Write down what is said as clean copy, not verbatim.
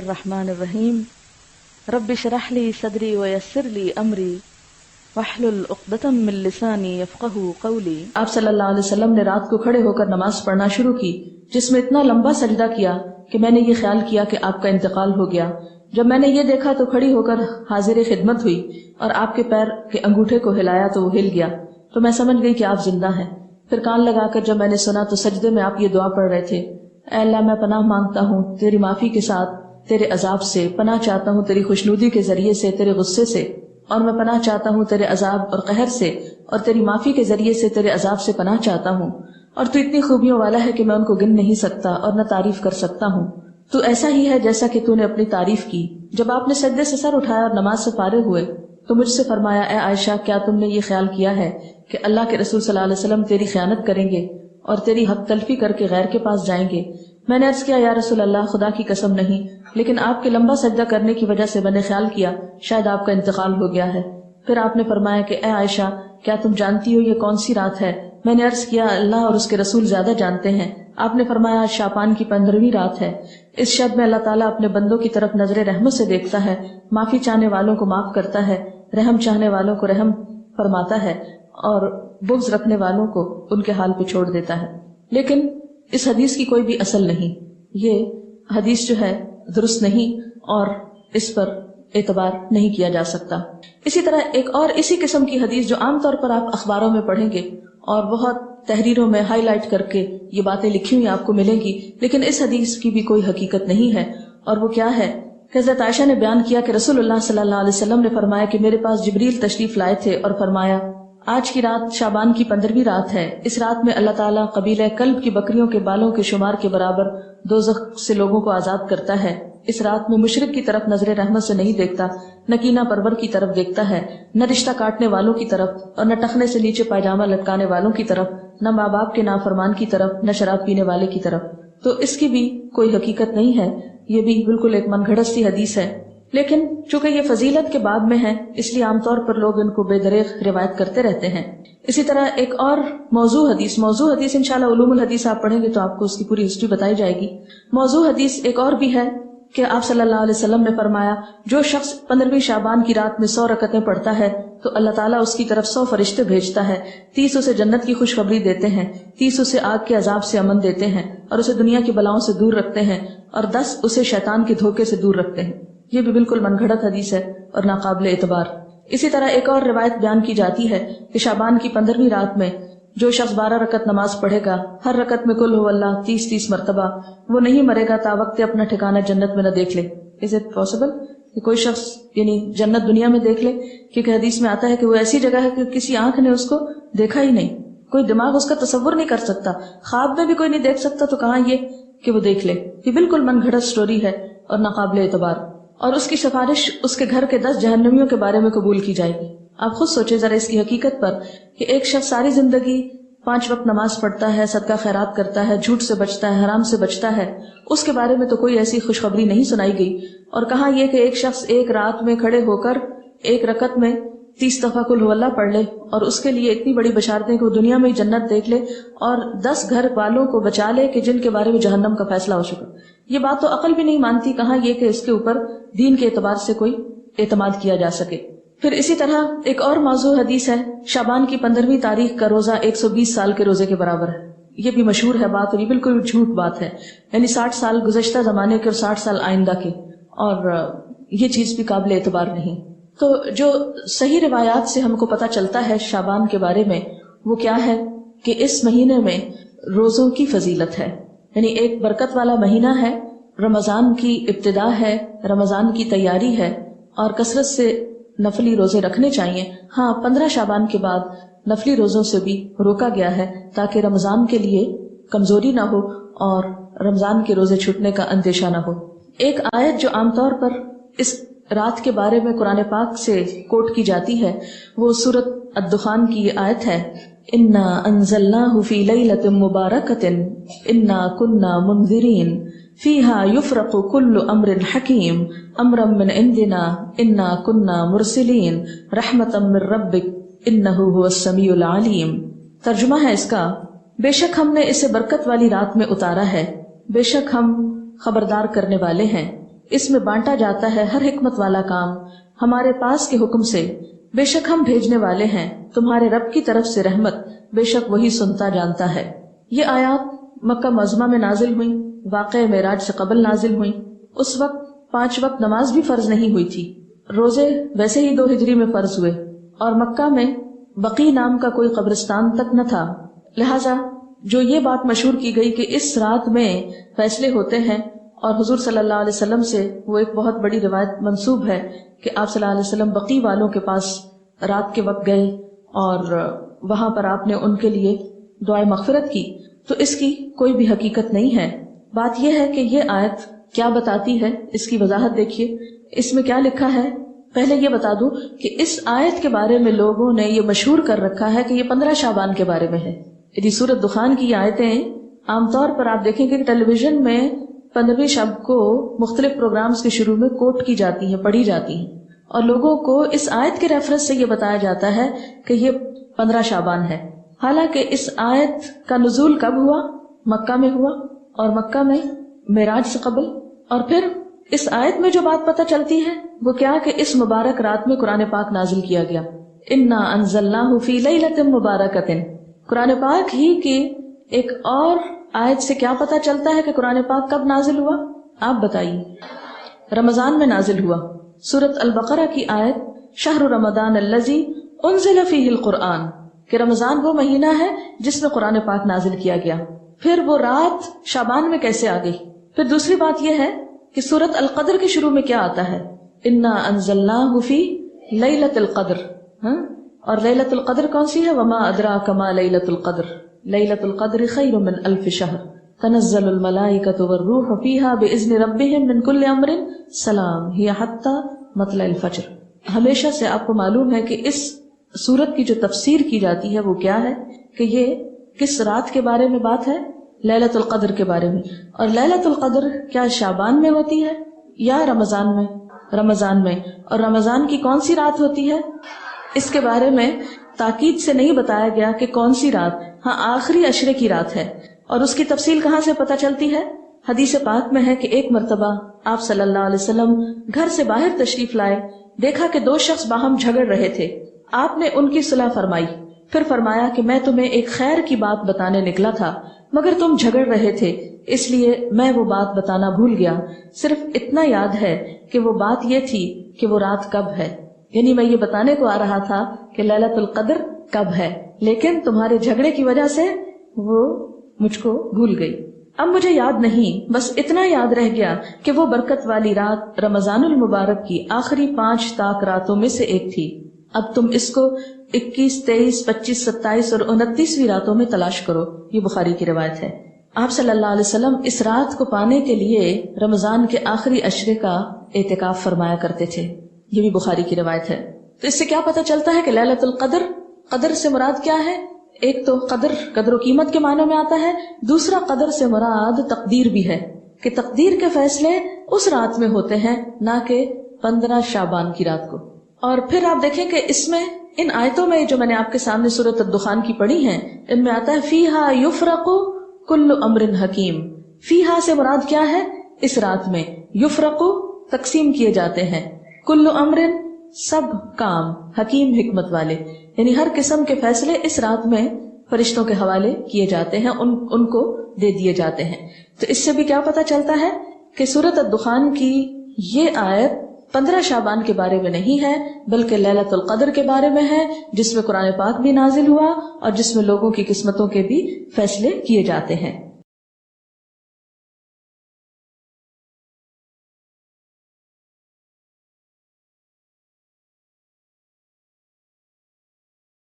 الرحمن الرحیم رب اشرح لی صدری ویسر لی امری واحلل عقدۃ من لسانی یفقہوا قولی۔ آپ صلی اللہ علیہ وسلم نے رات کو کھڑے ہو کر نماز پڑھنا شروع کی، جس میں اتنا لمبا سجدہ کیا کہ میں نے یہ خیال کیا کہ آپ کا انتقال ہو گیا۔ جب میں نے یہ دیکھا تو کھڑی ہو کر حاضر خدمت ہوئی اور آپ کے پیر کے انگوٹھے کو ہلایا تو وہ ہل گیا، تو میں سمجھ گئی کہ آپ زندہ ہیں۔ پھر کان لگا کر جب میں نے سنا تو سجدے میں آپ یہ دعا پڑھ رہے تھے، اے اللہ میں پناہ مانگتا ہوں تیری معافی کے ساتھ تیرے عذاب سے، پناہ چاہتا ہوں تیری خوشنودی کے ذریعے سے تیرے غصے سے، اور میں پناہ چاہتا ہوں تیرے عذاب اور قہر سے، اور تیری معافی کے ذریعے سے تیرے عذاب سے پناہ چاہتا ہوں، اور تو اتنی خوبیوں والا ہے کہ میں ان کو گن نہیں سکتا اور نہ تعریف کر سکتا ہوں۔ تو ایسا ہی ہے جیسا کہ تو نے اپنی تعریف کی۔ جب آپ نے سجدے سے سر اٹھایا اور نماز سے فارغ ہوئے تو مجھ سے فرمایا، اے عائشہ کیا تم نے یہ خیال کیا ہے کہ اللہ کے رسول صلی اللہ علیہ وسلم تیری خیانت کریں گے اور تیری حق تلفی کر کے غیر کے پاس جائیں گے؟ میں نے عرض کیا، یا رسول اللہ خدا کی قسم نہیں، لیکن آپ کے لمبا سجدہ کرنے کی وجہ سے میں نے خیال کیا شاید آپ کا انتقال ہو گیا ہے۔ پھر آپ نے فرمایا کہ اے عائشہ کیا تم جانتی ہو یہ کون سی رات ہے؟ میں نے عرض کیا، اللہ اور اس کے رسول زیادہ جانتے ہیں۔ آپ نے فرمایا آج شعبان کی 15ویں رات ہے۔ اس شب میں اللہ تعالیٰ اپنے بندوں کی طرف نظر رحمت سے دیکھتا ہے، معافی چاہنے والوں کو معاف کرتا ہے، رحم چاہنے والوں کو رحم فرماتا ہے، اور بغض رکھنے والوں کو ان کے حال پہ چھوڑ دیتا ہے۔ لیکن اس حدیث کی کوئی بھی اصل نہیں، یہ حدیث جو ہے درست نہیں اور اس پر اعتبار نہیں کیا جا سکتا۔ اسی طرح ایک اور اسی قسم کی حدیث جو عام طور پر آپ اخباروں میں پڑھیں گے اور بہت تحریروں میں ہائی لائٹ کر کے یہ باتیں لکھی ہوئی آپ کو ملیں گی، لیکن اس حدیث کی بھی کوئی حقیقت نہیں ہے، اور وہ کیا ہے؟ حضرت عائشہ نے بیان کیا کہ رسول اللہ صلی اللہ علیہ وسلم نے فرمایا کہ میرے پاس جبریل تشریف لائے تھے اور فرمایا آج کی رات شعبان کی 15ویں رات ہے، اس رات میں اللہ تعالیٰ قبیلہ کلب کی بکریوں کے بالوں کے شمار کے برابر دوزخ سے لوگوں کو آزاد کرتا ہے۔ اس رات میں مشرک کی طرف نظر رحمت سے نہیں دیکھتا، نہ کینہ پرور کی طرف دیکھتا ہے، نہ رشتہ کاٹنے والوں کی طرف، اور نہ ٹخنے سے نیچے پائجامہ لٹکانے والوں کی طرف، نہ ماں باپ کے نافرمان کی طرف، نہ شراب پینے والے کی طرف۔ تو اس کی بھی کوئی حقیقت نہیں ہے، یہ بھی بالکل ایک من گھڑت سی حدیث ہے۔ لیکن چونکہ یہ فضیلت کے باب میں ہے اس لیے عام طور پر لوگ ان کو بے دریغ روایت کرتے رہتے ہیں۔ اسی طرح ایک اور موضوع حدیث انشاءاللہ علوم الحدیث آپ پڑھیں گے تو آپ کو اس کی پوری ہسٹری بتائی جائے گی۔ موضوع حدیث ایک اور بھی ہے کہ آپ صلی اللہ علیہ وسلم نے فرمایا جو شخص 15ویں شعبان کی رات میں 100 رکعتیں پڑھتا ہے تو اللہ تعالیٰ اس کی طرف 100 فرشتے بھیجتا ہے، 30 اسے جنت کی خوشخبری دیتے ہیں، 30 اسے آگ کے عذاب سے امن دیتے ہیں اور اسے دنیا کی بلاؤں سے دور رکھتے ہیں، اور 10 اسے شیطان کے دھوکے سے دور رکھتے ہیں۔ یہ بھی بالکل من گھڑت حدیث ہے اور ناقابل اعتبار۔ اسی طرح ایک اور روایت بیان کی جاتی ہے کہ شعبان کی 15ویں رات میں جو شخص 12 رکعت نماز پڑھے گا، ہر رکعت میں قل هو اللہ 30 مرتبہ، وہ نہیں مرے گا تا وقت اپنا ٹھکانہ جنت میں نہ دیکھ لے۔ Is it possible کہ کوئی شخص یعنی جنت دنیا میں دیکھ لے؟ کیونکہ حدیث میں آتا ہے کہ وہ ایسی جگہ ہے کہ کسی آنکھ نے اس کو دیکھا ہی نہیں، کوئی دماغ اس کا تصور نہیں کر سکتا، خواب میں بھی کوئی نہیں دیکھ سکتا، تو کہاں یہ کہ وہ دیکھ لے۔ یہ بالکل من گھڑت سٹوری ہے اور ناقابل اعتبار، اور اس کی سفارش اس کے گھر کے 10 جہنمیوں کے بارے میں قبول کی جائے گی۔ آپ خود سوچیں ذرا اس کی حقیقت پر کہ ایک شخص ساری زندگی 5 وقت نماز پڑھتا ہے، صدقہ خیرات کرتا ہے، جھوٹ سے بچتا ہے، حرام سے بچتا ہے، اس کے بارے میں تو کوئی ایسی خوشخبری نہیں سنائی گئی، اور کہاں یہ کہ ایک شخص ایک رات میں کھڑے ہو کر ایک رکعت میں 30 دفعہ قل هو اللہ پڑھ لے اور اس کے لیے اتنی بڑی بشارتیں کہ وہ دنیا میں ہی جنت دیکھ لے اور 10 گھر والوں کو بچا لے کہ جن کے بارے میں جہنم کا فیصلہ ہو چکا۔ یہ بات تو عقل بھی نہیں مانتی، کہاں یہ کہ اس کے اوپر دین کے اعتبار سے کوئی اعتماد کیا جا سکے۔ پھر اسی طرح ایک اور موضوع حدیث ہے، شعبان کی 15ویں تاریخ کا روزہ 120 سال کے روزے کے برابر ہے۔ یہ بھی مشہور ہے بات، اور یہ بالکل جھوٹ بات ہے، یعنی 60 سال گزشتہ زمانے کے اور 60 سال آئندہ کے، اور یہ چیز بھی قابل اعتبار نہیں۔ تو جو صحیح روایات سے ہم کو پتہ چلتا ہے شعبان کے بارے میں وہ کیا ہے کہ اس مہینے میں روزوں کی فضیلت ہے، یعنی ایک برکت والا مہینہ ہے، رمضان کی ابتدا ہے، رمضان کی تیاری ہے، اور کثرت سے نفلی روزے رکھنے چاہیے۔ ہاں 15 شعبان کے بعد نفلی روزوں سے بھی روکا گیا ہے تاکہ رمضان کے لیے کمزوری نہ ہو اور رمضان کے روزے چھوٹنے کا اندیشہ نہ ہو۔ ایک آیت جو عام طور پر اس رات کے بارے میں قرآن پاک سے کوٹ کی جاتی ہے وہ سورۃ الدخان کی یہ آیت ہے، انا انزلناہ فی لیلۃ مبارکۃ انا کنا منذرین فیہا یفرق کل امر حکیم امرا من عندنا انا کنا مرسلین رحمتا من ربک انہ هو السمیع العلیم۔ ترجمہ ہے اس کا، بے شک ہم نے اسے برکت والی رات میں اتارا ہے، بے شک ہم خبردار کرنے والے ہیں، اس میں بانٹا جاتا ہے ہر حکمت والا کام ہمارے پاس کے حکم سے، بے شک ہم بھیجنے والے ہیں تمہارے رب کی طرف سے رحمت، بے شک وہی سنتا جانتا ہے۔ یہ آیات مکہ معظمہ میں نازل ہوئیں، واقعہ معراج سے قبل نازل ہوئیں۔ اس وقت 5 وقت نماز بھی فرض نہیں ہوئی تھی، روزے ویسے ہی 2 ہجری میں فرض ہوئے، اور مکہ میں بقی نام کا کوئی قبرستان تک نہ تھا۔ لہٰذا جو یہ بات مشہور کی گئی کہ اس رات میں فیصلے ہوتے ہیں، اور حضور صلی اللہ علیہ وسلم سے وہ ایک بہت بڑی روایت منسوب ہے کہ آپ صلی اللہ علیہ وسلم بقی والوں کے پاس رات کے وقت گئے اور وہاں پر آپ نے ان کے لیے دعائے مغفرت کی، تو اس کی کوئی بھی حقیقت نہیں ہے۔ بات یہ ہے کہ یہ آیت کیا بتاتی ہے، اس کی وضاحت دیکھیے۔ اس میں کیا لکھا ہے؟ پہلے یہ بتا دوں کہ اس آیت کے بارے میں لوگوں نے یہ مشہور کر رکھا ہے کہ یہ 15 شعبان کے بارے میں ہے۔ یہ سورۃ دخان کی آیتیں عام طور پر آپ دیکھیں کہ ٹیلی ویژن میں 15ویں شب کو مختلف پروگرامز کے شروع میں کوٹ کی جاتی ہیں، پڑھی جاتی ہیں، اور لوگوں کو اس آیت کے ریفرنس سے یہ بتایا جاتا ہے کہ یہ 15 شعبان ہے۔ حالانکہ اس آیت کا نزول کب ہوا؟ مکہ میں ہوا، اور مکہ میں معراج سے قبل۔ اور پھر اس آیت میں جو بات پتہ چلتی ہے وہ کیا کہ اس مبارک رات میں قرآن پاک نازل کیا گیا۔ انا انزلناہ فی لیلۃ مبارکۃ۔ قرآن پاک ہی کی ایک اور آیت سے کیا پتہ چلتا ہے کہ قرآن پاک کب نازل ہوا؟ آپ بتائیے۔ رمضان میں نازل ہوا۔ سورۃ البقرہ کی آیت شہر رمضان الذی انزل فیہ القرآن، کہ رمضان وہ مہینہ ہے جس میں قرآن پاک نازل کیا گیا۔ پھر وہ رات شعبان میں کیسے آ گئی؟ پھر دوسری بات یہ ہے کہ سورۃ القدر کے شروع میں کیا آتا ہے؟ انا انزلناہ فی لیلۃ القدر۔ اور لیلۃ القدر کون سی ہے؟ وما ادراک ما لیلۃ القدر، لیلۃ القدر خیر من 1000 شہر، تنزل الملائکۃ والروح فیہا باذن ربہم من کل امر سلام ہی حتی مطلع الفجر۔ ہمیشہ سے آپ کو معلوم ہے کہ اس سورت کی جو تفسیر کی جاتی ہے وہ کیا ہے کہ یہ کس رات کے بارے میں بات ہے؟ لیلۃ القدر کے بارے میں۔ اور لیلۃ القدر کیا شعبان میں ہوتی ہے یا رمضان میں؟ رمضان میں۔ اور رمضان کی کون سی رات ہوتی ہے؟ اس کے بارے میں تاکید سے نہیں بتایا گیا کہ کون سی رات، ہاں آخری عشرے کی رات ہے۔ اور اس کی تفصیل کہاں سے پتہ چلتی ہے؟ حدیث پاک میں ہے کہ ایک مرتبہ آپ صلی اللہ علیہ وسلم گھر سے باہر تشریف لائے، دیکھا کہ 2 شخص باہم جھگڑ رہے تھے۔ آپ نے ان کی صلح فرمائی، پھر فرمایا کہ میں تمہیں ایک خیر کی بات بتانے نکلا تھا مگر تم جھگڑ رہے تھے، اس لیے میں وہ بات بتانا بھول گیا، صرف اتنا یاد ہے کہ وہ بات یہ تھی کہ وہ رات کب ہے، یعنی میں یہ بتانے کو آ رہا تھا کہ لیلۃ القدر کب ہے، لیکن تمہارے جھگڑے کی وجہ سے وہ مجھ کو بھول گئی۔ اب مجھے یاد نہیں، بس اتنا یاد رہ گیا کہ وہ برکت والی رات رمضان المبارک کی آخری 5 طاق راتوں میں سے ایک تھی۔ اب تم اس کو 21، 23، 25، 27 اور 29ویں راتوں میں تلاش کرو۔ یہ بخاری کی روایت ہے۔ آپ صلی اللہ علیہ وسلم اس رات کو پانے کے لیے رمضان کے آخری عشرے کا اعتکاف فرمایا کرتے تھے۔ یہ بھی بخاری کی روایت ہے۔ تو اس سے کیا پتہ چلتا ہے کہ لیلۃ القدر، قدر سے مراد کیا ہے؟ ایک تو قدر و قیمت کے معنوں میں آتا ہے، دوسرا قدر سے مراد تقدیر بھی ہے کہ تقدیر کے فیصلے اس رات میں ہوتے ہیں، نہ کہ 15 شعبان کی رات کو۔ اور پھر آپ دیکھیں کہ اس میں ان آیتوں میں جو میں نے آپ کے سامنے سورۃ الدخان کی پڑھی ہیں، ان میں آتا ہے فیہا یفرق کل امر حکیم۔ فیہا سے مراد کیا ہے؟ اس رات میں یفرق تقسیم کیے جاتے ہیں، کل امر سب کام، حکیم حکمت والے، یعنی ہر قسم کے فیصلے اس رات میں فرشتوں کے حوالے کیے جاتے ہیں، ان کو دے دیے جاتے ہیں۔ تو اس سے بھی کیا پتہ چلتا ہے کہ سورۃ الدخان کی یہ آیت 15 شعبان کے بارے میں نہیں ہے بلکہ لیلۃ القدر کے بارے میں ہے، جس میں قرآن پاک بھی نازل ہوا اور جس میں لوگوں کی قسمتوں کے بھی فیصلے کیے جاتے ہیں۔